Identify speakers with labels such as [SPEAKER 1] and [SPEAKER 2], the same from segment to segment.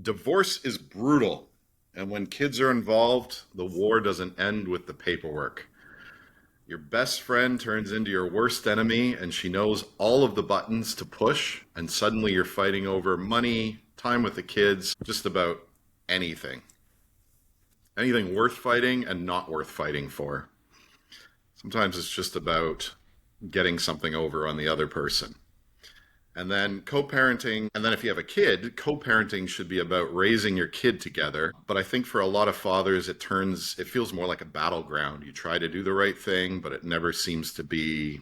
[SPEAKER 1] Divorce is brutal. And when kids are involved, the war doesn't end with the paperwork. Your best friend turns into your worst enemy, and she knows all of the buttons to push, and suddenly you're fighting over money, time with the kids, just about anything. Anything worth fighting and not worth fighting for. Sometimes it's just about getting something over on the other person. And then co parenting, and then if you have a kid, co parenting should be about raising your kid together. But I think for a lot of fathers, it feels more like a battleground. You try to do the right thing, but it never seems to be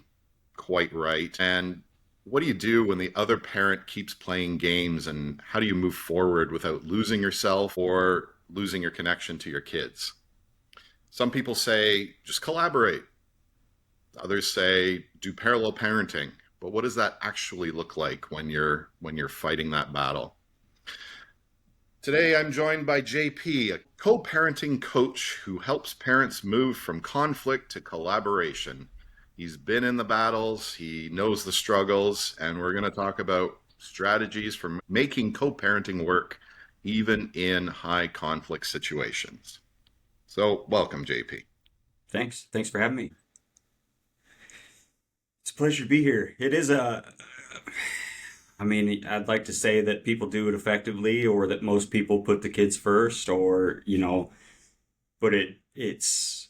[SPEAKER 1] quite right. And what do you do when the other parent keeps playing games? And how do you move forward without losing yourself or losing your connection to your kids? Some people say just collaborate. Others say do parallel parenting. But what does that actually look like when you're fighting that battle? Today I'm joined by JP, a co-parenting coach who helps parents move from conflict to collaboration. He's been in the battles, he knows the struggles, and we're going to talk about strategies for making co-parenting work even in high conflict situations. So, welcome, JP.
[SPEAKER 2] Thanks. Thanks for having me. It's a pleasure to be here. I'd like to say that people do it effectively or that most people put the kids first but it's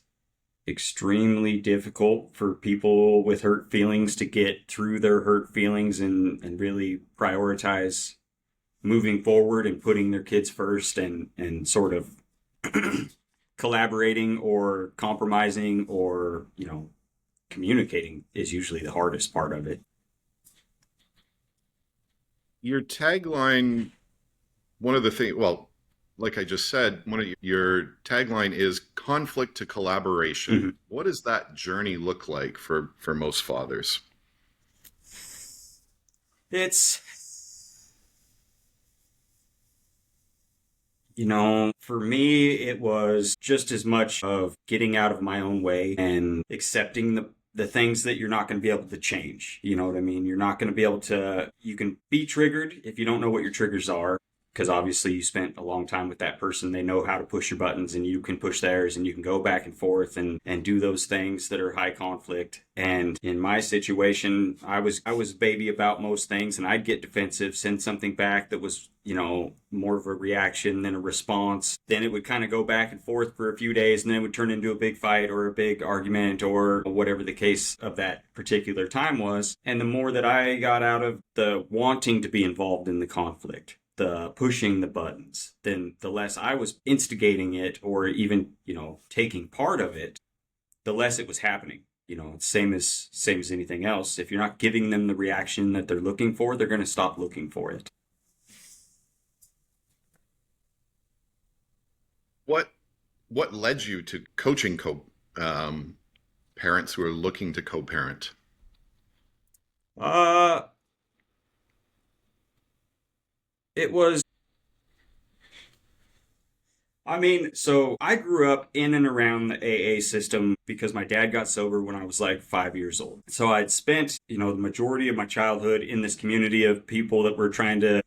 [SPEAKER 2] extremely difficult for people with hurt feelings to get through their hurt feelings and really prioritize moving forward and putting their kids first and sort of collaborating or compromising or, communicating is usually the hardest part of it.
[SPEAKER 1] Your tagline, one of the things, well, like I just said, one of your tagline is conflict to collaboration.
[SPEAKER 2] Mm-hmm.
[SPEAKER 1] What does that journey look like for most fathers?
[SPEAKER 2] It's, for me, it was just as much of getting out of my own way and accepting the things that you're not going to be able to change. You know what I mean? You're not going to be able to, you can be triggered if you don't know what your triggers are. Because obviously you spent a long time with that person. They know how to push your buttons and you can push theirs and you can go back and forth and do those things that are high conflict. And in my situation, I was baby about most things and I'd get defensive, send something back that was, more of a reaction than a response. Then it would kind of go back and forth for a few days and then it would turn into a big fight or a big argument or whatever the case of that particular time was. And the more that I got out of the wanting to be involved in the conflict, the pushing the buttons, then the less I was instigating it or even, taking part of it, the less it was happening. It's same as anything else. If you're not giving them the reaction that they're looking for, they're going to stop looking for it.
[SPEAKER 1] What what led you to coaching parents who are looking to co-parent?
[SPEAKER 2] Uh, it was so I grew up in and around the AA system because my dad got sober when I was like 5 years old. So I'd spent, the majority of my childhood in this community of people that were trying to,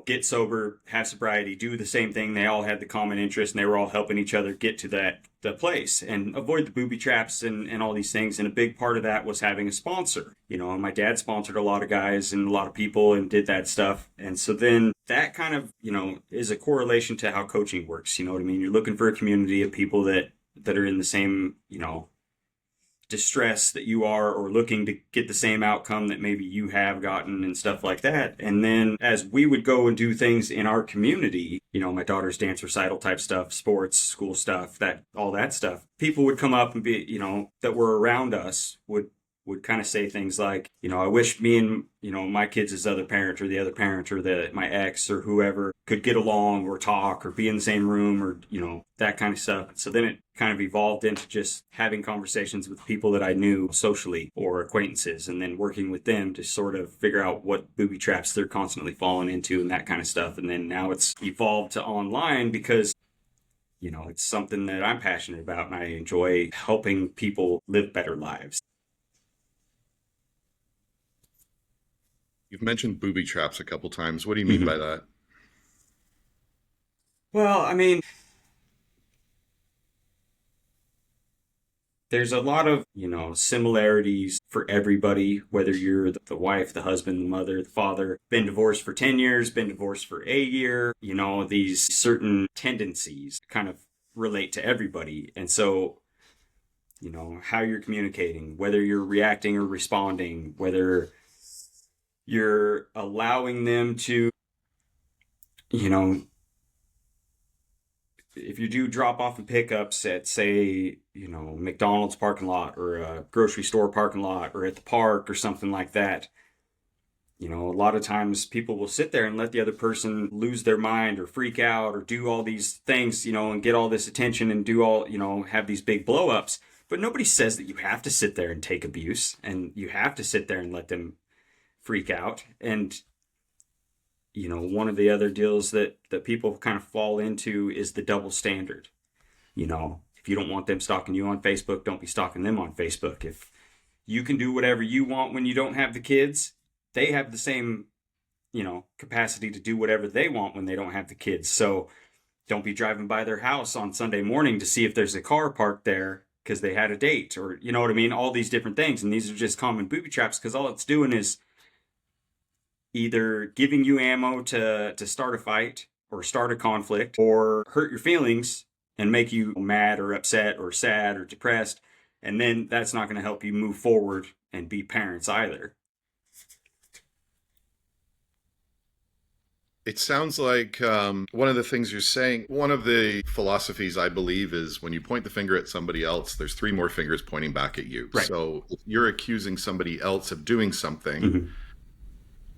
[SPEAKER 2] get sober, have sobriety, do the same thing. They all had the common interest and they were all helping each other get to the place and avoid the booby traps and all these things. And a big part of that was having a sponsor. And my dad sponsored a lot of guys and a lot of people and did that stuff. And so then that kind of, is a correlation to how coaching works. You know what I mean? You're looking for a community of people that are in the same, distress that you are or looking to get the same outcome that maybe you have gotten and stuff like that. And then as we would go and do things in our community, my daughter's dance recital type stuff, sports, school stuff, that all that stuff, people would come up and be, that were around us would kind of say things like, I wish me and, my kids' other parent or the other parent or my ex or whoever could get along or talk or be in the same room or, that kind of stuff. So then it kind of evolved into just having conversations with people that I knew socially or acquaintances and then working with them to sort of figure out what booby traps they're constantly falling into and that kind of stuff. And then now it's evolved to online because it's something that I'm passionate about and I enjoy helping people live better lives.
[SPEAKER 1] You've mentioned booby traps a couple times. What do you mean
[SPEAKER 2] Mhm.
[SPEAKER 1] by that?
[SPEAKER 2] Well, I mean, there's a lot of, similarities for everybody, whether you're the wife, the husband, the mother, the father, been divorced for 10 years, been divorced for a year, these certain tendencies kind of relate to everybody. And so, how you're communicating, whether you're reacting or responding, whether you're allowing them to, you know, if you do drop off and pickups at, say, McDonald's parking lot or a grocery store parking lot or at the park or something like that, a lot of times people will sit there and let the other person lose their mind or freak out or do all these things, and get all this attention and do all, have these big blow ups. But nobody says that you have to sit there and take abuse and you have to sit there and let them freak out. And one of the other deals that people kind of fall into is the double standard. If you don't want them stalking you on Facebook, don't be stalking them on Facebook. If you can do whatever you want when you don't have the kids, they have the same, capacity to do whatever they want when they don't have the kids. So don't be driving by their house on Sunday morning to see if there's a car parked there because they had a date, or you know what I mean? All these different things. And these are just common booby traps because all it's doing is either giving you ammo to start a fight or start a conflict or hurt your feelings and make you mad or upset or sad or depressed. And then that's not going to help you move forward and be parents either.
[SPEAKER 1] It sounds like one of the things you're saying, one of the philosophies I believe is when you point the finger at somebody else, there's three more fingers pointing back at you.
[SPEAKER 2] Right.
[SPEAKER 1] So if you're accusing somebody else of doing something,
[SPEAKER 2] Mm-hmm.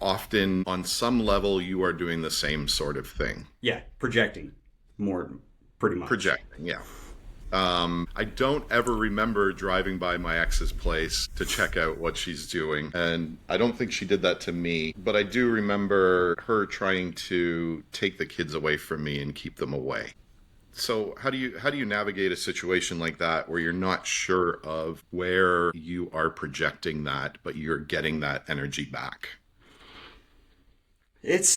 [SPEAKER 1] often on some level you are doing the same sort of thing.
[SPEAKER 2] Yeah, projecting more, pretty much.
[SPEAKER 1] Projecting, yeah. I don't ever remember driving by my ex's place to check out what she's doing, and I don't think she did that to me, but I do remember her trying to take the kids away from me and keep them away. So how do you navigate a situation like that where you're not sure of where you are projecting that, but you're getting that energy back?
[SPEAKER 2] It's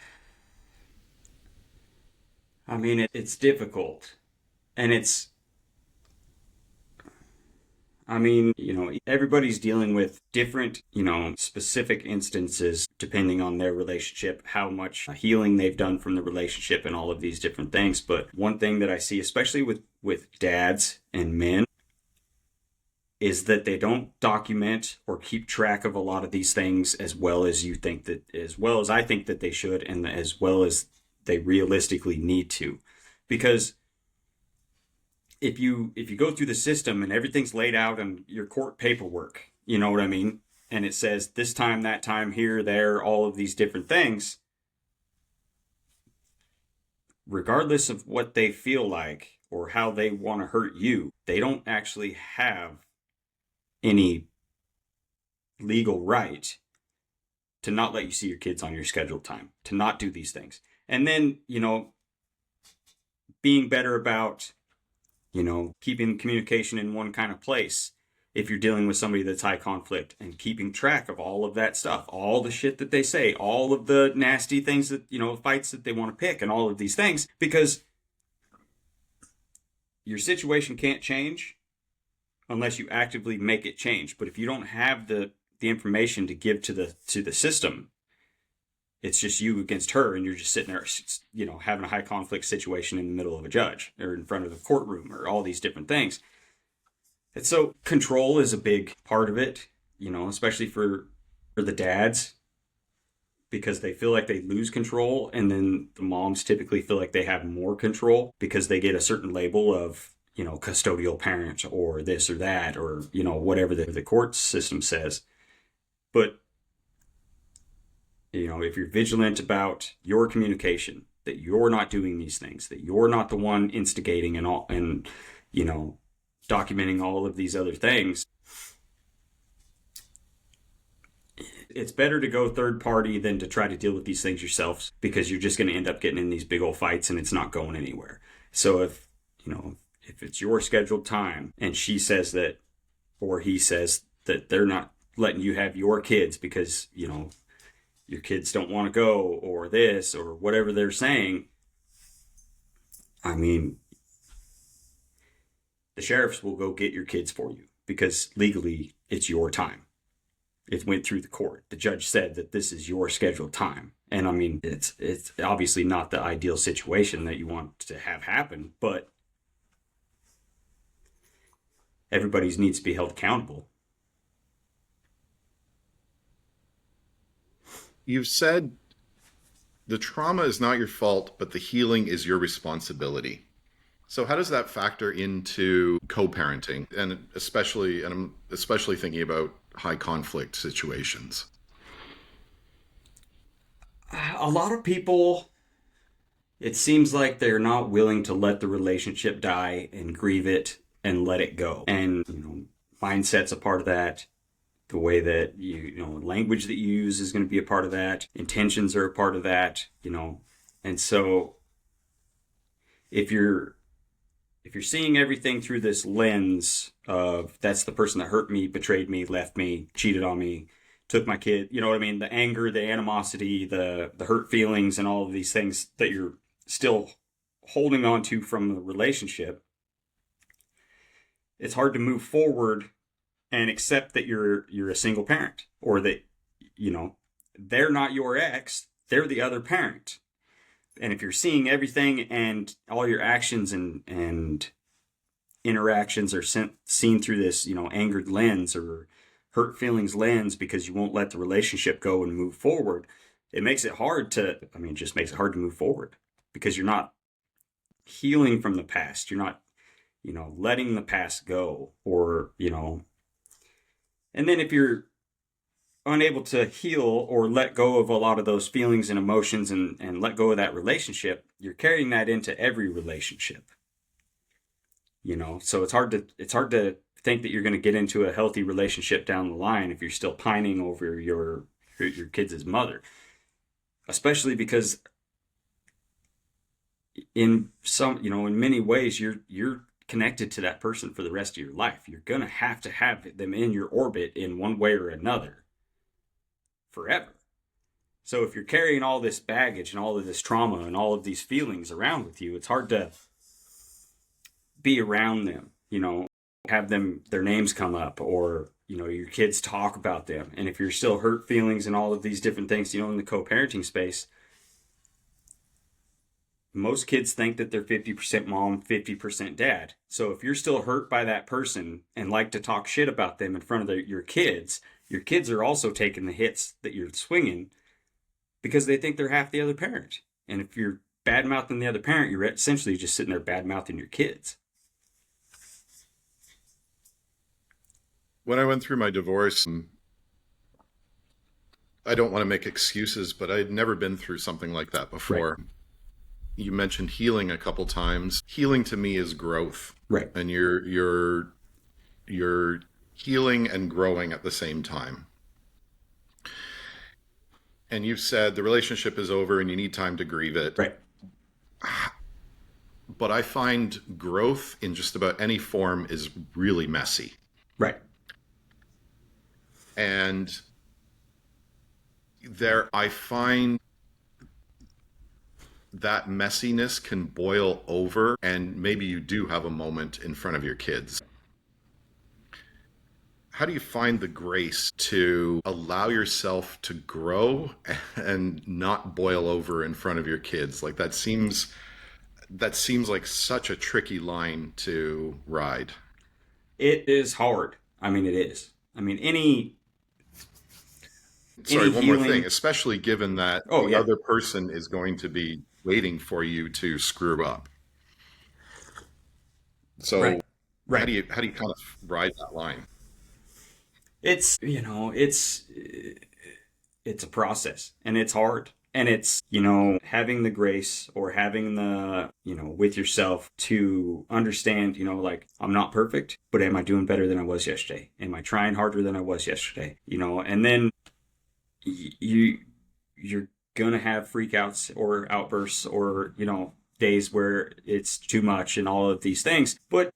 [SPEAKER 2] difficult. And everybody's dealing with different, specific instances depending on their relationship, how much healing they've done from the relationship and all of these different things. But one thing that I see, especially with dads and men, is that they don't document or keep track of a lot of these things as well as I think that they should, and as well as they realistically need to. Because if you go through the system and everything's laid out in your court paperwork, you know what I mean? And it says this time, that time, here, there, all of these different things, regardless of what they feel like or how they want to hurt you, they don't actually have any legal right to not let you see your kids on your scheduled time, to not do these things. And then, being better about, keeping communication in one kind of place if you're dealing with somebody that's high conflict, and keeping track of all of that stuff, all the shit that they say, all of the nasty things that, fights that they want to pick and all of these things, because your situation can't change unless you actively make it change. But if you don't have the information to give to the system, it's just you against her, and you're just sitting there, having a high conflict situation in the middle of a judge or in front of the courtroom or all these different things. And so control is a big part of it, especially for the dads, because they feel like they lose control, and then the moms typically feel like they have more control because they get a certain label of, custodial parent or this or that, or, whatever the court system says. But, if you're vigilant about your communication, that you're not doing these things, that you're not the one instigating and all, and, documenting all of these other things, it's better to go third party than to try to deal with these things yourself, because you're just going to end up getting in these big old fights and it's not going anywhere. So if it's your scheduled time and she says that, or he says that they're not letting you have your kids because, your kids don't want to go, or this, or whatever they're saying, I mean, the sheriffs will go get your kids for you because legally it's your time. It went through the court. The judge said that this is your scheduled time. And I mean, it's obviously not the ideal situation that you want to have happen, but everybody needs to be held accountable.
[SPEAKER 1] You've said the trauma is not your fault, but the healing is your responsibility. So how does that factor into co-parenting, and I'm especially thinking about high conflict situations?
[SPEAKER 2] A lot of people, it seems like they're not willing to let the relationship die and grieve it and let it go. And, mindset's a part of that. The way that language that you use is going to be a part of that. Intentions are a part of that, And so if you're seeing everything through this lens of that's the person that hurt me, betrayed me, left me, cheated on me, took my kid, you know what I mean? The anger, the animosity, the hurt feelings, and all of these things that you're still holding on to from the relationship, it's hard to move forward and accept that you're a single parent, or that, they're not your ex, they're the other parent. And if you're seeing everything and all your actions and interactions are seen through this, angered lens or hurt feelings lens because you won't let the relationship go and move forward, it makes it just makes it hard to move forward because you're not healing from the past. You're not, letting the past go, or, and then if you're unable to heal or let go of a lot of those feelings and emotions and let go of that relationship, you're carrying that into every relationship. So it's hard to think that you're going to get into a healthy relationship down the line if you're still pining over your kids' mother, especially because in many ways you're connected to that person for the rest of your life. You're going to have them in your orbit in one way or another forever. So if you're carrying all this baggage and all of this trauma and all of these feelings around with you, it's hard to be around them, have their names come up, or, your kids talk about them. And if you're still hurt feelings and all of these different things, in the co-parenting space, most kids think that they're 50% mom, 50% dad. So if you're still hurt by that person and like to talk shit about them in front of your kids are also taking the hits that you're swinging because they think they're half the other parent. And if you're bad-mouthing the other parent, you're essentially just sitting there bad-mouthing your kids.
[SPEAKER 1] When I went through my divorce, I don't want to make excuses, but I'd never been through something like that before. Right. You mentioned healing a couple times. Healing to me is growth.
[SPEAKER 2] Right.
[SPEAKER 1] And you're healing and growing at the same time. And you've said the relationship is over and you need time to grieve it.
[SPEAKER 2] Right.
[SPEAKER 1] But I find growth in just about any form is really messy.
[SPEAKER 2] Right.
[SPEAKER 1] And I find that messiness can boil over, and maybe you do have a moment in front of your kids. How do you find the grace to allow yourself to grow and not boil over in front of your kids? Like that seems like such a tricky line to ride.
[SPEAKER 2] It is hard. I mean, it is. I mean,
[SPEAKER 1] one more thing, especially given that the other person is going to be waiting for you to screw up. So
[SPEAKER 2] right.
[SPEAKER 1] How do you kind of ride that line?
[SPEAKER 2] It's a process, and it's hard, and it's, having the grace or having the, with yourself to understand, like, I'm not perfect, but am I doing better than I was yesterday? Am I trying harder than I was yesterday? And then you're gonna have freakouts or outbursts or, days where it's too much and all of these things, but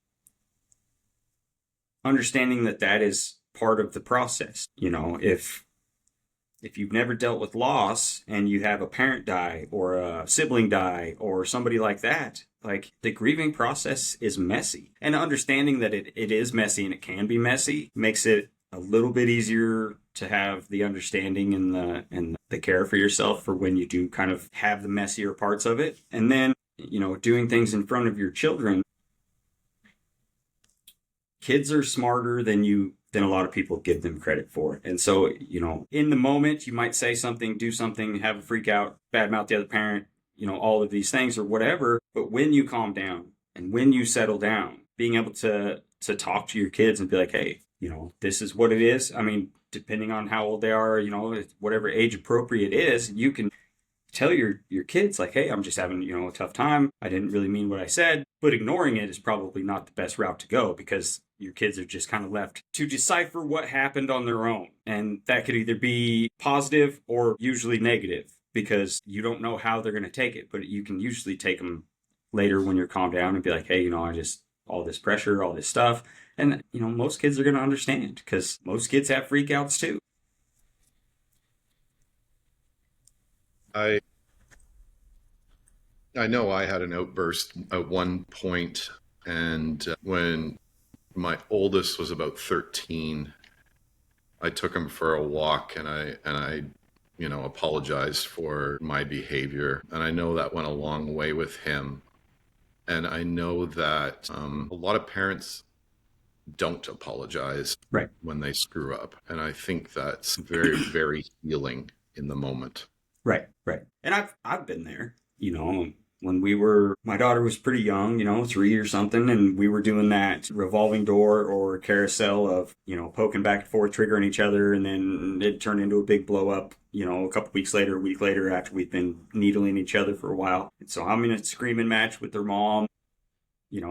[SPEAKER 2] understanding that is part of the process. If if you've never dealt with loss and you have a parent die or a sibling die or somebody like that, like the grieving process is messy. And understanding that it is messy and it can be messy makes it a little bit easier to have the understanding and the care for yourself for when you do kind of have the messier parts of it. And then, doing things in front of your children. Kids are smarter than a lot of people give them credit for. And so, in the moment, you might say something, do something, have a freak out, badmouth the other parent, all of these things or whatever. But when you calm down and when you settle down, being able to talk to your kids and be like, hey, this is what it is. I mean, depending on how old they are, whatever age appropriate is, you can tell your kids like, hey, I'm just having, a tough time. I didn't really mean what I said, but ignoring it is probably not the best route to go because your kids are just kind of left to decipher what happened on their own. And that could either be positive or usually negative because you don't know how they're going to take it, but you can usually take them later when you're calmed down and be like, hey, I just, all this pressure, all this stuff. And, most kids are going to understand because most kids have freakouts too.
[SPEAKER 1] I I know I had an outburst at one point, and when my oldest was about 13, I took him for a walk, and I apologized for my behavior, and I know that went a long way with him. And I know that a lot of parents don't apologize
[SPEAKER 2] Right.
[SPEAKER 1] when they screw up, and I think that's very, very healing in the moment.
[SPEAKER 2] Right. Right. And I've been there, when my daughter was pretty young, 3 or something, and we were doing that revolving door or carousel of, poking back and forth, triggering each other, and then it turned into a big blow up, a couple weeks later, a week later, after we've been needling each other for a while. And so I'm in a screaming match with their mom,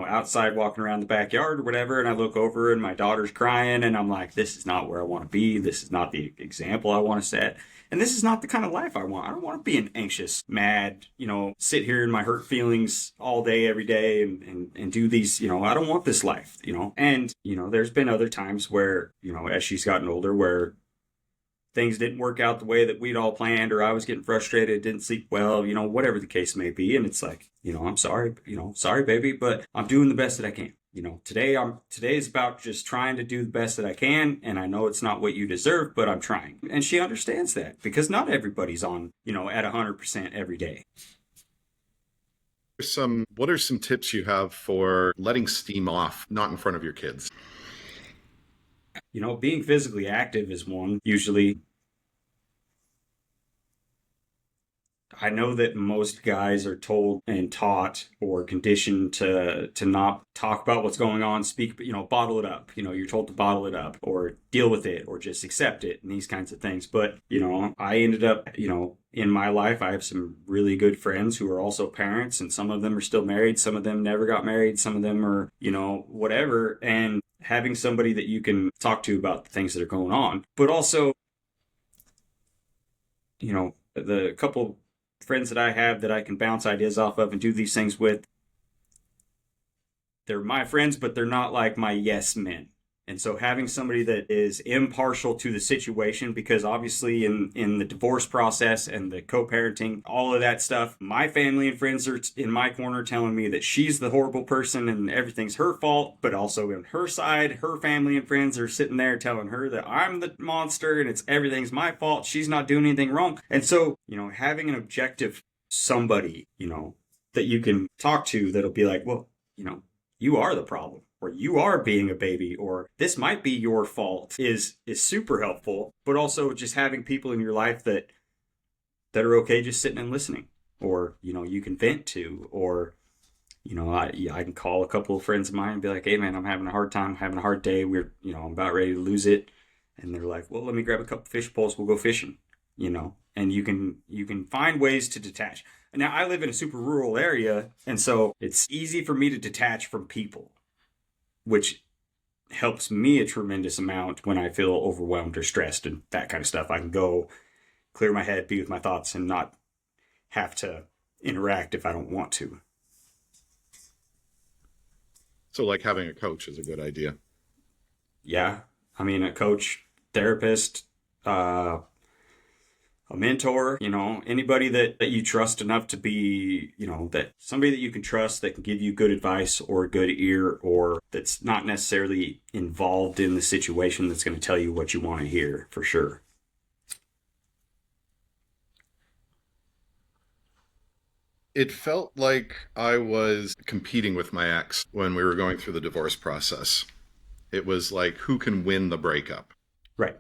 [SPEAKER 2] outside walking around the backyard or whatever, and I look over and my daughter's crying, and I'm like, this is not where I want to be. This is not the example I want to set. And this is not the kind of life I want. I don't want to be an anxious, mad, sit here in my hurt feelings all day, every day and do these, I don't want this life, And, there's been other times where, as she's gotten older, where things didn't work out the way that we'd all planned, or I was getting frustrated, didn't sleep well, whatever the case may be. And it's like, I'm sorry, sorry, baby, but I'm doing the best that I can. Today is about just trying to do the best that I can. And I know it's not what you deserve, but I'm trying. And she understands that because not everybody's on, at 100% every day.
[SPEAKER 1] What are some tips you have for letting steam off, not in front of your kids?
[SPEAKER 2] Being physically active is one. Usually, I know that most guys are told and taught or conditioned to not talk about what's going on, speak, bottle it up. You're told to bottle it up or deal with it or just accept it and these kinds of things. But, I ended up, in my life, I have some really good friends who are also parents, and some of them are still married. Some of them never got married. Some of them are, whatever. And having somebody that you can talk to about the things that are going on, but also, the couple friends that I have that I can bounce ideas off of and do these things with, they're my friends, but they're not like my yes men. And so having somebody that is impartial to the situation, because obviously in the divorce process and the co-parenting, all of that stuff, my family and friends are in my corner telling me that she's the horrible person and everything's her fault, but also on her side, her family and friends are sitting there telling her that I'm the monster and everything's my fault. She's not doing anything wrong. And so, having an objective somebody, that you can talk to that'll be like, well, you are the problem, or you are being a baby, or this might be your fault is super helpful. But also just having people in your life that are okay just sitting and listening, or, you can vent to, or, I can call a couple of friends of mine and be like, hey man, I'm having a hard time, I'm having a hard day. I'm about ready to lose it. And they're like, well, let me grab a couple fish poles. We'll go fishing, and you can find ways to detach. Now, I live in a super rural area, and so it's easy for me to detach from people, which helps me a tremendous amount when I feel overwhelmed or stressed and that kind of stuff. I can go clear my head, be with my thoughts, and not have to interact if I don't want to.
[SPEAKER 1] So like having a coach is a good idea.
[SPEAKER 2] Yeah. I mean, a coach, therapist, a mentor, anybody that you trust enough to be, that somebody that you can trust that can give you good advice or a good ear, or that's not necessarily involved in the situation, that's going to tell you what you want to hear, for sure.
[SPEAKER 1] It felt like I was competing with my ex when we were going through the divorce process. It was like, who can win the breakup?
[SPEAKER 2] Right.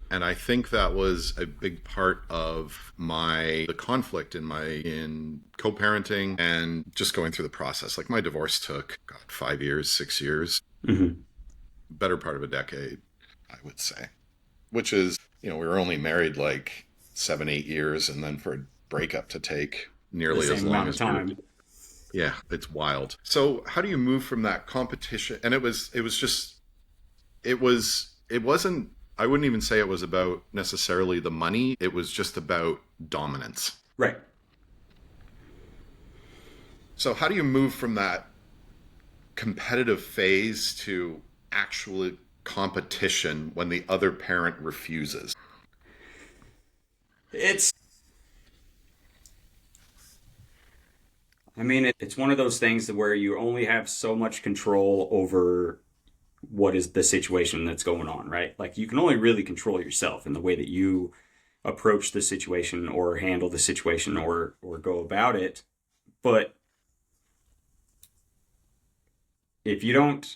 [SPEAKER 1] And I think that was a big part of the conflict in co-parenting and just going through the process. Like my divorce took, God, 5 years, 6 years,
[SPEAKER 2] Mm-hmm.
[SPEAKER 1] better part of a decade, I would say. Which is, we were only married like 7, 8 years, and then for a breakup to take nearly
[SPEAKER 2] The
[SPEAKER 1] as
[SPEAKER 2] same
[SPEAKER 1] long
[SPEAKER 2] amount of
[SPEAKER 1] as
[SPEAKER 2] time.
[SPEAKER 1] yeah, it's wild. So how do you move from that competition? And it wasn't, I wouldn't even say it was about necessarily the money. It was just about dominance.
[SPEAKER 2] Right.
[SPEAKER 1] So how do you move from that competitive phase to actual competition when the other parent refuses?
[SPEAKER 2] It's one of those things where you only have so much control over what is the situation that's going on, right? Like you can only really control yourself in the way that you approach the situation or handle the situation or go about it. But if you don't,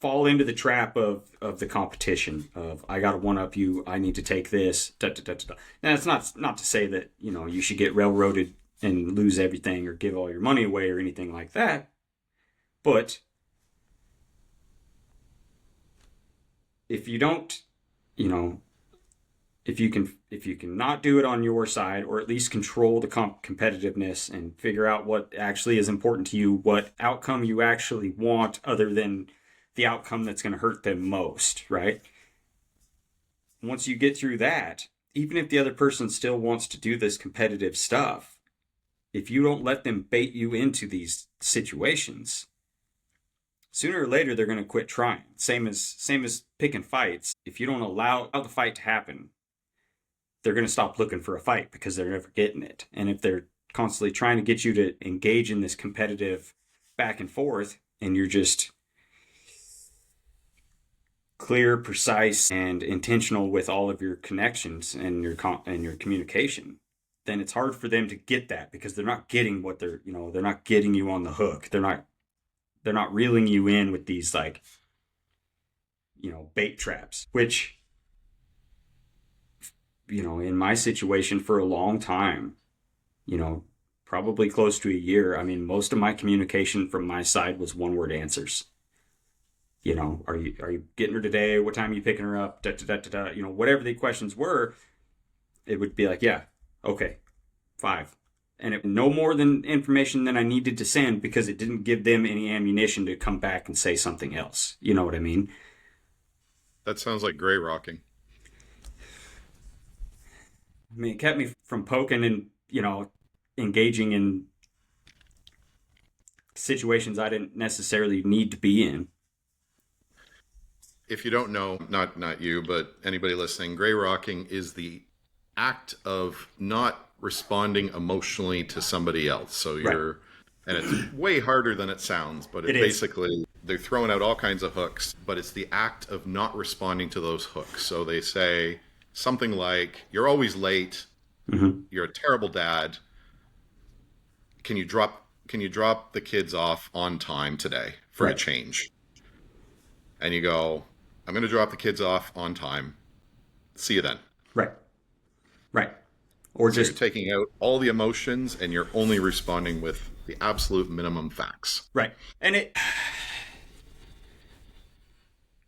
[SPEAKER 2] fall into the trap of the competition of I got to one up you, I need to take this. Da, da, da, da, da. Now it's not to say that you should get railroaded and lose everything or give all your money away or anything like that, but if you don't, you know, if you can not do it on your side, or at least control the competitiveness and figure out what actually is important to you, what outcome you actually want other than the outcome that's going to hurt them most, right? Once you get through that, even if the other person still wants to do this competitive stuff, if you don't let them bait you into these situations, sooner or later they're going to quit trying. Same as picking fights. If you don't allow the fight to happen, they're going to stop looking for a fight because they're never getting it. And if they're constantly trying to get you to engage in this competitive back and forth, and you're just clear, precise, and intentional with all of your connections and your communication, then it's hard for them to get that because they're not getting what they're not getting you on the hook. They're not reeling you in with these bait traps, which in my situation for a long time, probably close to a year, I mean, most of my communication from my side was one word answers. Are you getting her today? What time are you picking her up? Da, da, da, da, da. Whatever the questions were, it would be like, yeah, okay, 5. And it no more than information than I needed to send because it didn't give them any ammunition to come back and say something else. You know what I mean?
[SPEAKER 1] That sounds like gray rocking.
[SPEAKER 2] I mean, it kept me from poking and, engaging in situations I didn't necessarily need to be in.
[SPEAKER 1] If you don't know, not you, but anybody listening, gray rocking is the act of not responding emotionally to somebody else. So
[SPEAKER 2] Right.
[SPEAKER 1] and it's way harder than it sounds, but
[SPEAKER 2] It
[SPEAKER 1] it
[SPEAKER 2] is.
[SPEAKER 1] basically, they're throwing out all kinds of hooks, but it's the act of not responding to those hooks. So they say something like, you're always late,
[SPEAKER 2] Mm-hmm.
[SPEAKER 1] you're a terrible dad. Can you drop the kids off on time today for a
[SPEAKER 2] Right.
[SPEAKER 1] change? And you go, I'm going to drop the kids off on time. See you then.
[SPEAKER 2] Right. Right. Or
[SPEAKER 1] So you're
[SPEAKER 2] just,
[SPEAKER 1] taking out all the emotions and you're only responding with the absolute minimum facts.
[SPEAKER 2] right. And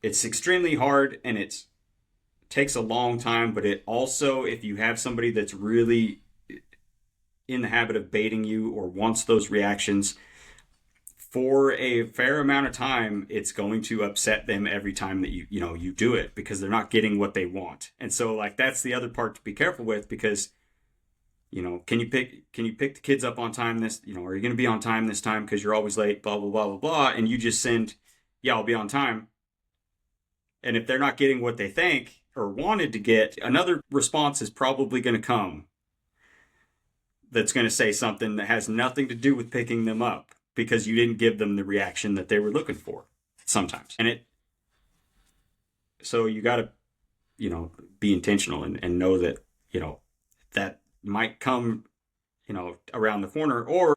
[SPEAKER 2] it's extremely hard and it takes a long time, but it also, if you have somebody that's really in the habit of baiting you or wants those reactions for a fair amount of time, it's going to upset them every time that you do it because they're not getting what they want. And so like that's the other part to be careful with because can you pick the kids up on time this, are you going to be on time this time because you're always late, blah blah blah blah blah, and you just send, yeah, I'll be on time. And if they're not getting what they think or wanted to get, another response is probably going to come that's going to say something that has nothing to do with picking them up because you didn't give them the reaction that they were looking for sometimes. So you got to, be intentional and know that, that might come, around the corner, or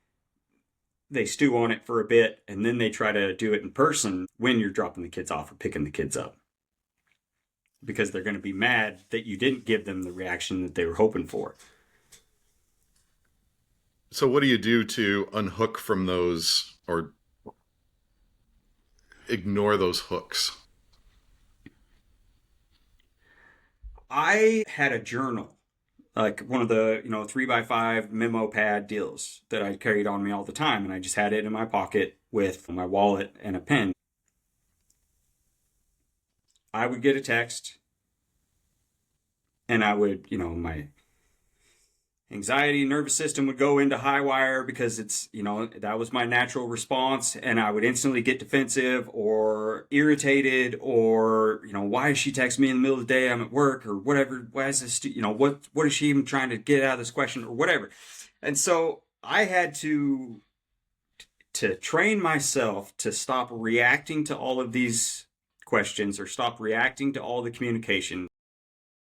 [SPEAKER 2] they stew on it for a bit and then they try to do it in person when you're dropping the kids off or picking the kids up, because they're going to be mad that you didn't give them the reaction that they were hoping for.
[SPEAKER 1] So what do you do to unhook from those or ignore those hooks?
[SPEAKER 2] I had a journal, like one of the 3x5 memo pad deals that I carried on me all the time, and I just had it in my pocket with my wallet and a pen. I would get a text, and I would, my anxiety, nervous system would go into high wire because it's, that was my natural response. And I would instantly get defensive or irritated or, why is she texting me in the middle of the day? I'm at work or whatever. Why is this, what is she even trying to get out of this question or whatever? And so I had to train myself to stop reacting to all of these questions or stop reacting to all the communication,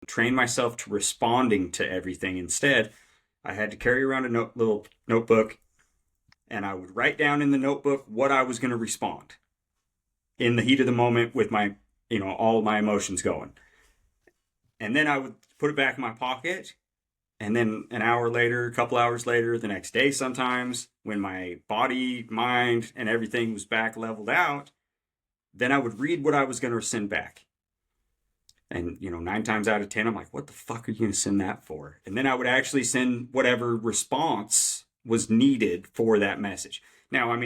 [SPEAKER 2] train myself to responding to everything instead. I had to carry around a little notebook, and I would write down in the notebook what I was going to respond in the heat of the moment with my, all of my emotions going. And then I would put it back in my pocket. And then an hour later, a couple hours later, the next day sometimes, when my body, mind, and everything was back leveled out, then I would read what I was going to send back. And, 9 times out of 10, I'm like, what the fuck are you going to send that for? And then I would actually send whatever response was needed for that message. Now,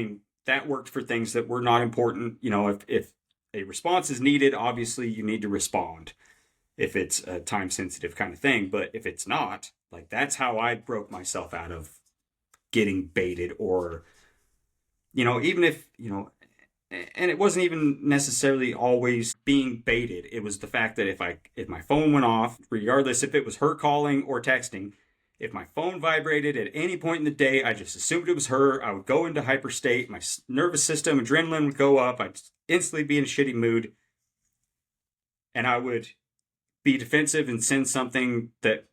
[SPEAKER 2] that worked for things that were not important. If a response is needed, obviously you need to respond if it's a time sensitive kind of thing. But if it's not, like, that's how I broke myself out of getting baited or, even if, and it wasn't even necessarily always being baited. It was the fact that if my phone went off, regardless if it was her calling or texting, if my phone vibrated at any point in the day, I just assumed it was her. I would go into hyperstate. My nervous system, adrenaline would go up. I'd instantly be in a shitty mood. And I would be defensive and send something that,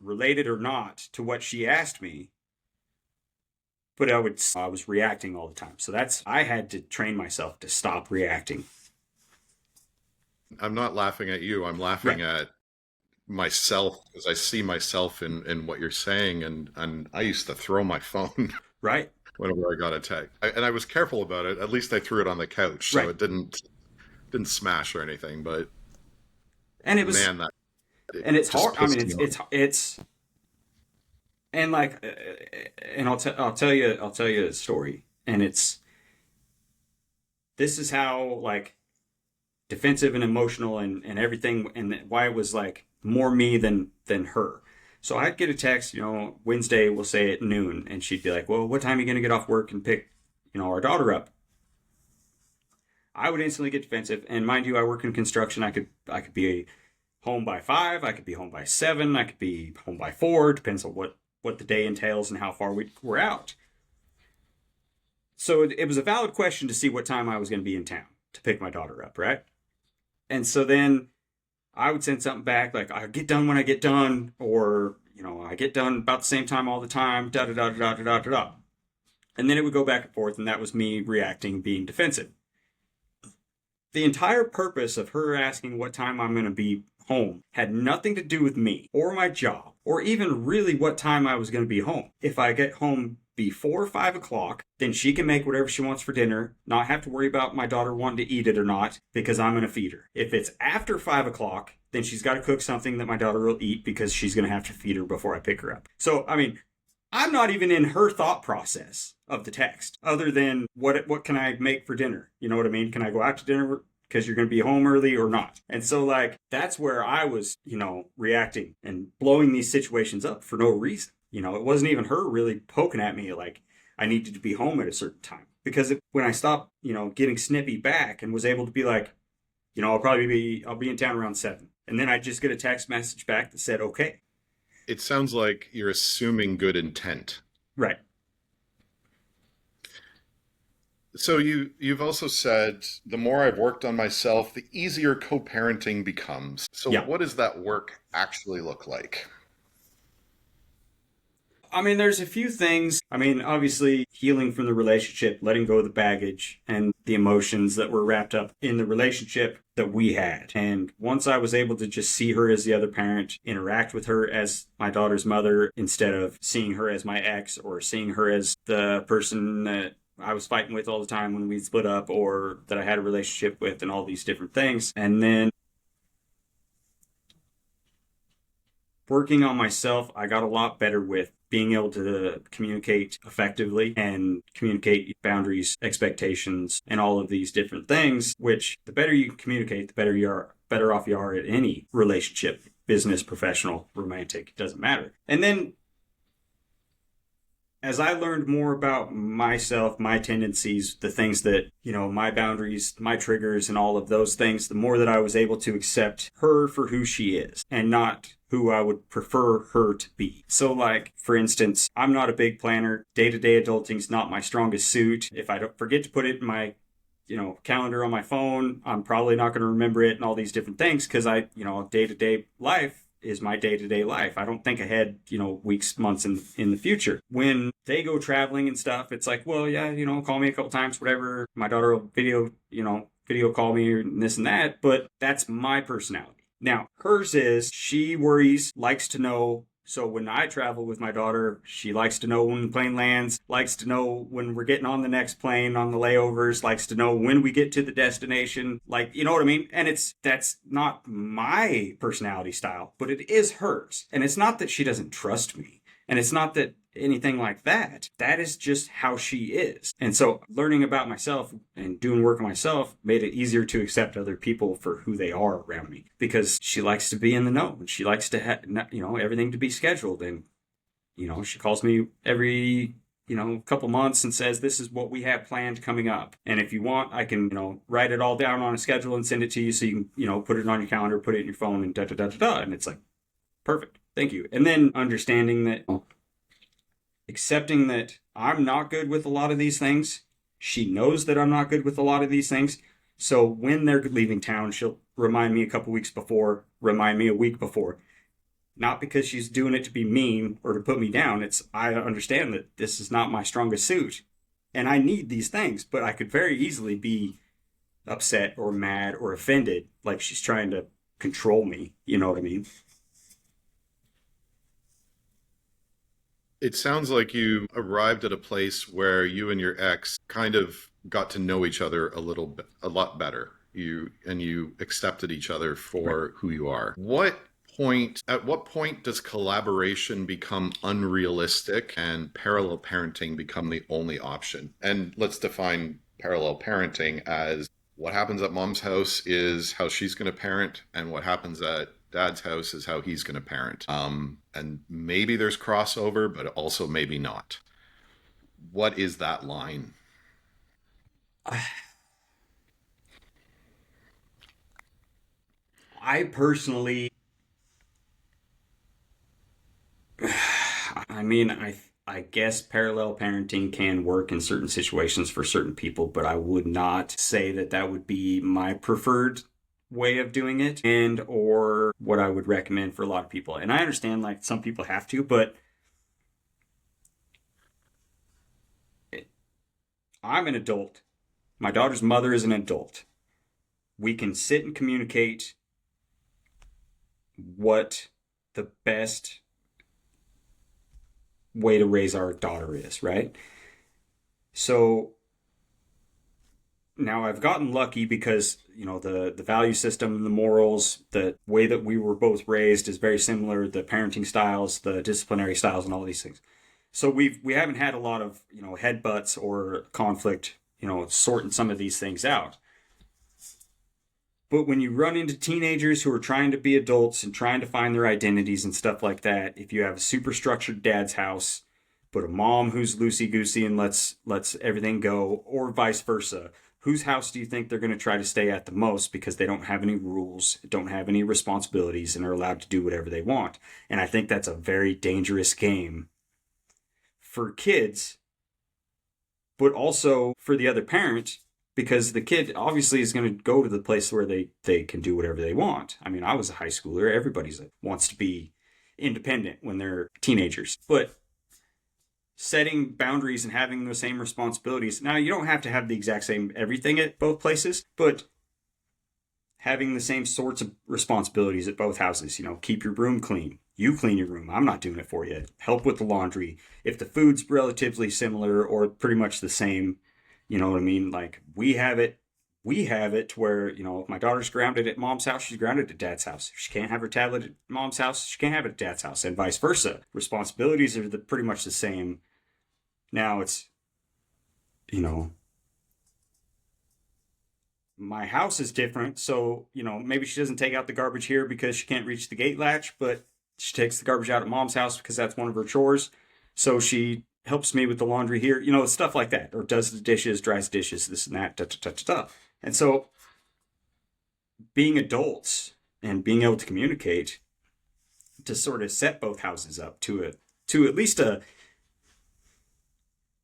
[SPEAKER 2] related or not to what she asked me. But I was reacting all the time. So I had to train myself to stop reacting.
[SPEAKER 1] I'm not laughing at you. I'm laughing at myself because I see myself in what you're saying. And I used to throw my phone
[SPEAKER 2] right
[SPEAKER 1] whenever I got a text. And I was careful about it. At least I threw it on the couch. So it didn't smash or anything. But
[SPEAKER 2] and it was,
[SPEAKER 1] man,
[SPEAKER 2] it's hard. It's and like, and I'll tell you a story, and this is how, like, defensive and emotional and everything, and why it was like more me than her. So I'd get a text, Wednesday, we'll say at noon, and she'd be like, well, what time are you going to get off work and pick, our daughter up? I would instantly get defensive, and mind you, I work in construction. I could be home by 5, I could be home by 7, I could be home by 4, depends on what the day entails and how far we're out. So it was a valid question to see what time I was going to be in town to pick my daughter up, right? And so then I would send something back like, I get done when I get done, or, I get done about the same time all the time, da-da-da-da-da-da-da-da. And then it would go back and forth, and that was me reacting, being defensive. The entire purpose of her asking what time I'm going to be home had nothing to do with me or my job or even really what time I was going to be home. If I get home before 5 o'clock, then she can make whatever she wants for dinner, not have to worry about my daughter wanting to eat it or not, because I'm going to feed her. If it's after 5 o'clock, then she's got to cook something that my daughter will eat because she's going to have to feed her before I pick her up. So, I'm not even in her thought process of the text, other than what can I make for dinner? You know what I mean? Can I go out to dinner because you're going to be home early or not? And so, like, that's where I was, reacting and blowing these situations up for no reason. It wasn't even her really poking at me like I needed to be home at a certain time. Because when I stopped, getting snippy back and was able to be like, I'll be in town around 7. And then I just get a text message back that said, okay.
[SPEAKER 1] It sounds like you're assuming good intent.
[SPEAKER 2] Right.
[SPEAKER 1] So you've also said the more I've worked on myself, the easier co-parenting becomes. So
[SPEAKER 2] Yeah.
[SPEAKER 1] what does that work actually look like?
[SPEAKER 2] I mean, there's a few things. I mean, obviously, healing from the relationship, letting go of the baggage and the emotions that were wrapped up in the relationship that we had. And once I was able to just see her as the other parent, interact with her as my daughter's mother, instead of seeing her as my ex or seeing her as the person that I was fighting with all the time when we split up or that I had a relationship with and all these different things. And then working on myself, I got a lot better with being able to communicate effectively and communicate boundaries, expectations, and all of these different things, which the better you can communicate, the better off you are at any relationship, business, professional, romantic, doesn't matter. And then as I learned more about myself, my tendencies, the things that, my boundaries, my triggers, and all of those things, the more that I was able to accept her for who she is and not who I would prefer her to be. So, like, for instance, I'm not a big planner. Day-to-day adulting's not my strongest suit. If I don't forget to put it in my calendar on my phone, I'm probably not going to remember it and all these different things because day-to-day life is my day-to-day life. I don't think ahead, weeks, months in the future. When they go traveling and stuff, it's like, well, yeah, call me a couple times, whatever. My daughter will video call me and this and that, but that's my personality. Now, hers is she worries, likes to know. So when I travel with my daughter, she likes to know when the plane lands, likes to know when we're getting on the next plane on the layovers, likes to know when we get to the destination. Like, you know what I mean? And that's not my personality style, but it is hers. And it's not that she doesn't trust me. And it's not that anything like that. That is just how she is. And so learning about myself and doing work on myself made it easier to accept other people for who they are around me because she likes to be in the know and she likes to have, everything to be scheduled. And, she calls me every, couple months and says, this is what we have planned coming up. And if you want, I can, write it all down on a schedule and send it to you so you can, put it on your calendar, put it in your phone and da-da-da-da-da. And it's like, perfect. Thank you. And then understanding that accepting that I'm not good with a lot of these things. She knows that I'm not good with a lot of these things. So when they're leaving town, she'll remind me a couple weeks before, remind me a week before. Not because she's doing it to be mean or to put me down. I understand that this is not my strongest suit. And I need these things, but I could very easily be upset or mad or offended, like she's trying to control me. You know what I mean?
[SPEAKER 1] It sounds like you arrived at a place where you and your ex kind of got to know each other a lot better. You accepted each other for
[SPEAKER 2] Right.
[SPEAKER 1] who you are. At what point does collaboration become unrealistic and parallel parenting become the only option? And let's define parallel parenting as what happens at mom's house is how she's going to parent, and what happens at dad's house is how he's going to parent. And maybe there's crossover, but also maybe not. What is that line?
[SPEAKER 2] I personally, I mean, I guess parallel parenting can work in certain situations for certain people, but I would not say that that would be my preferred way of doing it and or what I would recommend for a lot of people. And I understand like some people have to, but I'm an adult. My daughter's mother is an adult. We can sit and communicate what the best way to raise our daughter is, right? So now I've gotten lucky because, the value system, the morals, the way that we were both raised is very similar, the parenting styles, the disciplinary styles and all these things. So we haven't had a lot of, headbutts or conflict, sorting some of these things out. But when you run into teenagers who are trying to be adults and trying to find their identities and stuff like that, if you have a super structured dad's house, but a mom who's loosey goosey and lets everything go, or vice versa, whose house do you think they're going to try to stay at the most because they don't have any rules, don't have any responsibilities, and are allowed to do whatever they want? And I think that's a very dangerous game for kids, but also for the other parent, because the kid obviously is going to go to the place where they can do whatever they want. I mean, I was a high schooler. Everybody wants to be independent when they're teenagers. But setting boundaries and having the same responsibilities. Now, you don't have to have the exact same everything at both places, but having the same sorts of responsibilities at both houses. Keep your room clean. You clean your room. I'm not doing it for you. Help with the laundry. If the food's relatively similar or pretty much the same, you know what I mean? Like we have it to where, if my daughter's grounded at mom's house, she's grounded at dad's house. If she can't have her tablet at mom's house, she can't have it at dad's house, and vice versa. Responsibilities are pretty much the same. Now it's, my house is different. So, maybe she doesn't take out the garbage here because she can't reach the gate latch, but she takes the garbage out at mom's house because that's one of her chores. So she helps me with the laundry here, stuff like that, or does the dishes, dries dishes, this and that, da, da, da, da, da. And so being adults and being able to communicate to sort of set both houses up to at least a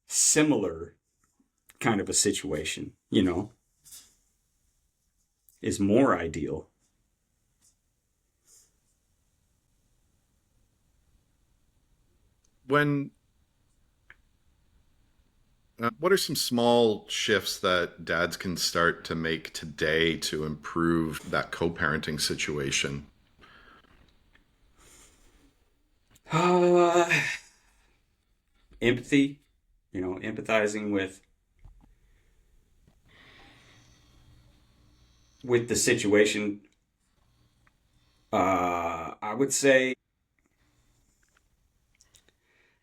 [SPEAKER 2] similar kind of a situation, is more ideal.
[SPEAKER 1] What are some small shifts that dads can start to make today to improve that co-parenting situation?
[SPEAKER 2] Empathy, empathizing with the situation. I would say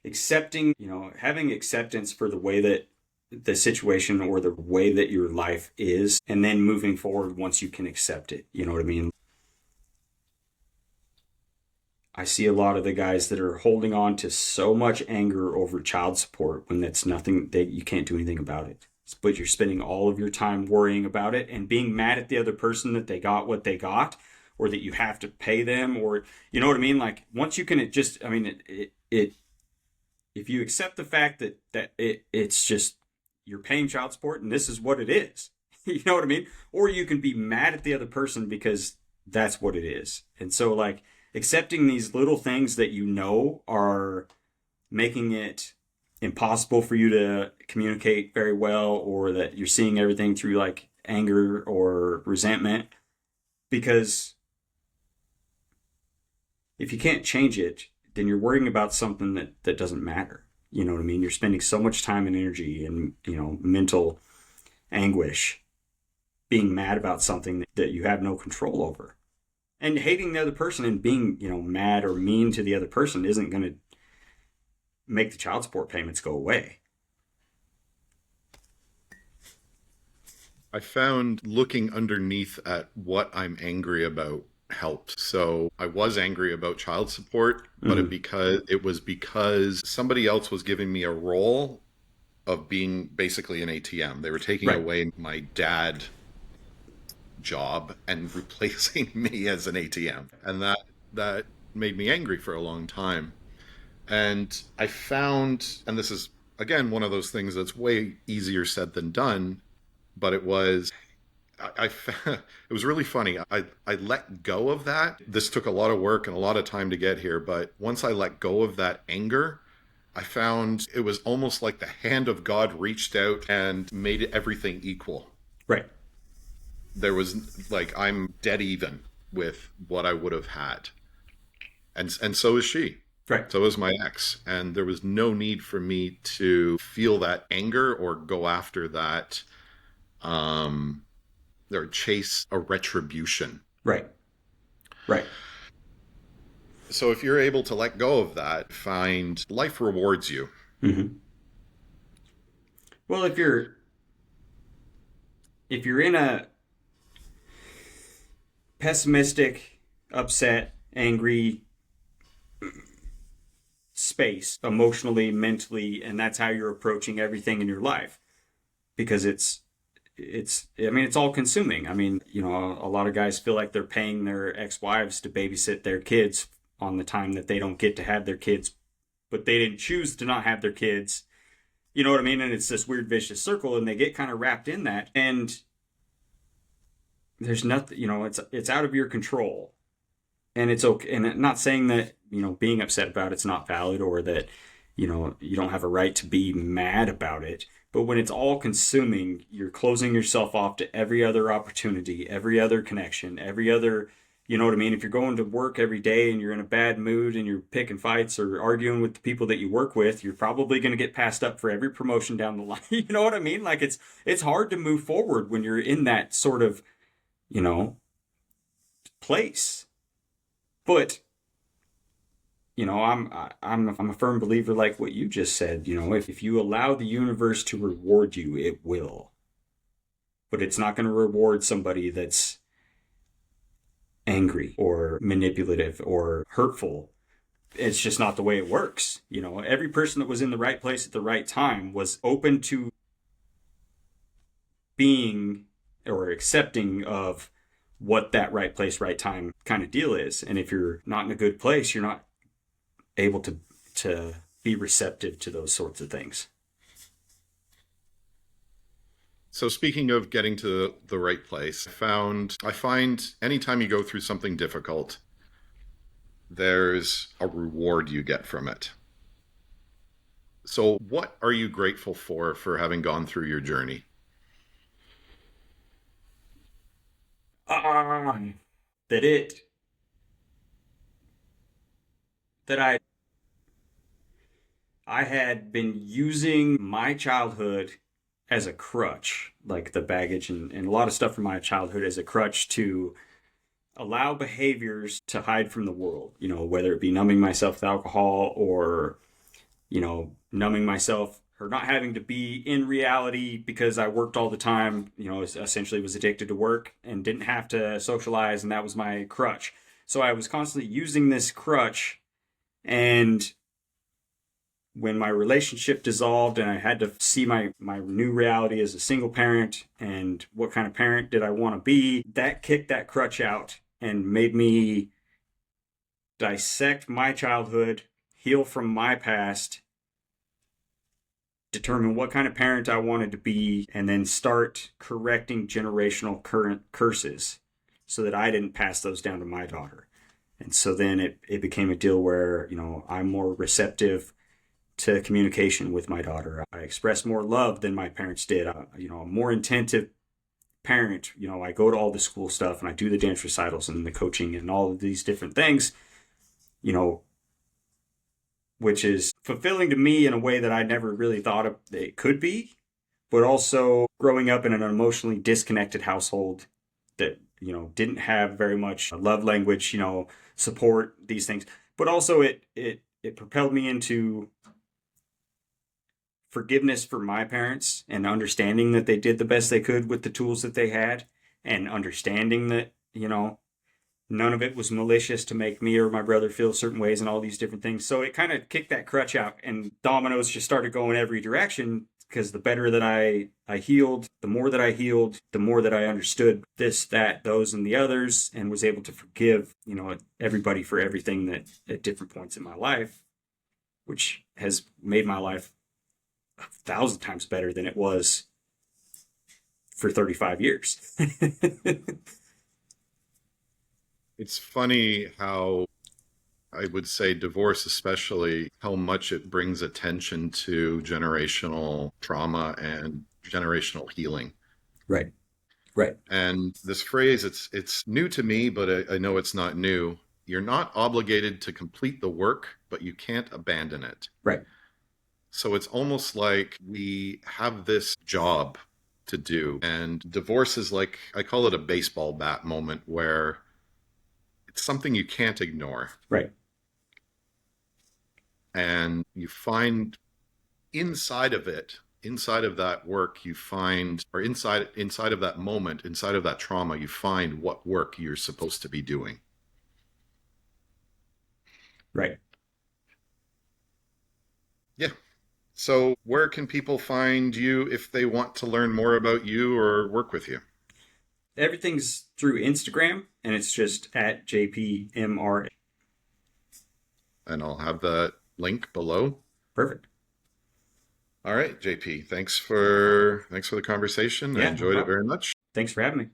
[SPEAKER 2] accepting, having acceptance for the way that the situation or the way that your life is, and then moving forward once you can accept it. You know what I mean? I see a lot of the guys that are holding on to so much anger over child support when that's nothing, that you can't do anything about it. But you're spending all of your time worrying about it and being mad at the other person that they got what they got, or that you have to pay them, or, you know what I mean? Like once you can, if you accept the fact that it's just, you're paying child support and this is what it is, you know what I mean? Or you can be mad at the other person because that's what it is. And so like accepting these little things that are making it impossible for you to communicate very well, or that you're seeing everything through like anger or resentment, because if you can't change it, then you're worrying about something that doesn't matter. You know what I mean? You're spending so much time and energy and, mental anguish being mad about something that you have no control over. And hating the other person and being, mad or mean to the other person isn't going to make the child support payments go away.
[SPEAKER 1] I found looking underneath at what I'm angry about helps. So I was angry about child support, but it was because somebody else was giving me a role of being basically an ATM. They were taking away my dad job and replacing me as an ATM. And that made me angry for a long time. And I found, and this is again one of those things that's way easier said than done, but it was it was really funny. I let go of that. This took a lot of work and a lot of time to get here, but once I let go of that anger, I found it was almost like the hand of God reached out and made everything equal.
[SPEAKER 2] Right.
[SPEAKER 1] There was like, I'm dead even with what I would have had. And so is she.
[SPEAKER 2] Right.
[SPEAKER 1] So is my ex. And there was no need for me to feel that anger or go after that, or chase a retribution.
[SPEAKER 2] Right. Right.
[SPEAKER 1] So if you're able to let go of that, find life rewards you.
[SPEAKER 2] Mm-hmm. Well, if you're in a pessimistic, upset, angry space, emotionally, mentally, and that's how you're approaching everything in your life, because it's it's all consuming. I mean, a lot of guys feel like they're paying their ex-wives to babysit their kids on the time that they don't get to have their kids, but they didn't choose to not have their kids. You know what I mean? And it's this weird vicious circle, and they get kind of wrapped in that. And there's nothing, it's out of your control. And it's okay. And I'm not saying that, being upset about it's not valid, or that, you don't have a right to be mad about it. But when it's all consuming, you're closing yourself off to every other opportunity, every other connection, every other, you know what I mean? If you're going to work every day and you're in a bad mood and you're picking fights or arguing with the people that you work with, you're probably going to get passed up for every promotion down the line. You know what I mean? Like it's hard to move forward when you're in that sort of, place. But I'm a firm believer, like what you just said. If you allow the universe to reward you, it will. But it's not going to reward somebody that's angry or manipulative or hurtful. It's just not the way it works. Every person that was in the right place at the right time was open to being or accepting of what that right place, right time kind of deal is. And if you're not in a good place, you're not able to be receptive to those sorts of things.
[SPEAKER 1] So speaking of getting to the right place, I find anytime you go through something difficult, there's a reward you get from it. So what are you grateful for having gone through your journey?
[SPEAKER 2] Um, that it that I had been using my childhood as a crutch, like the baggage and a lot of stuff from my childhood as a crutch to allow behaviors to hide from the world, whether it be numbing myself with alcohol or, numbing myself or not having to be in reality because I worked all the time, essentially was addicted to work and didn't have to socialize. And that was my crutch. So I was constantly using this crutch. And when my relationship dissolved and I had to see my new reality as a single parent and what kind of parent did I want to be, that kicked that crutch out and made me dissect my childhood, heal from my past, determine what kind of parent I wanted to be, and then start correcting generational current curses so that I didn't pass those down to my daughter. And so then it became a deal where, I'm more receptive to communication with my daughter. I express more love than my parents did. A more attentive parent. I go to all the school stuff and I do the dance recitals and the coaching and all of these different things, which is fulfilling to me in a way that I never really thought it could be. But also growing up in an emotionally disconnected household that, didn't have very much love language, support, these things. But also it propelled me into forgiveness for my parents and understanding that they did the best they could with the tools that they had, and understanding that, none of it was malicious to make me or my brother feel certain ways and all these different things. So it kind of kicked that crutch out and dominoes just started going every direction, because the better that I healed, the more that I healed, the more that I understood this, that, those, and the others, and was able to forgive, everybody for everything that at different points in my life, which has made my life 1,000 times better than it was for 35 years.
[SPEAKER 1] It's funny how I would say divorce, especially, how much it brings attention to generational trauma and generational healing.
[SPEAKER 2] Right. Right.
[SPEAKER 1] And this phrase, it's new to me, but I know it's not new. You're not obligated to complete the work, but you can't abandon it.
[SPEAKER 2] Right.
[SPEAKER 1] So it's almost like we have this job to do. And divorce is like, I call it a baseball bat moment, where it's something you can't ignore.
[SPEAKER 2] Right.
[SPEAKER 1] And you find inside of it, inside of that work, you find, or inside of that moment, inside of that trauma, you find what work you're supposed to be doing.
[SPEAKER 2] Right.
[SPEAKER 1] Yeah. So, where can people find you if they want to learn more about you or work with you?
[SPEAKER 2] Everything's through Instagram, and it's just at JPMR.
[SPEAKER 1] And I'll have that link below.
[SPEAKER 2] Perfect.
[SPEAKER 1] All right, JP, thanks for the conversation. I
[SPEAKER 2] Yeah, no
[SPEAKER 1] enjoyed it
[SPEAKER 2] problem.
[SPEAKER 1] very much.
[SPEAKER 2] Thanks for having me.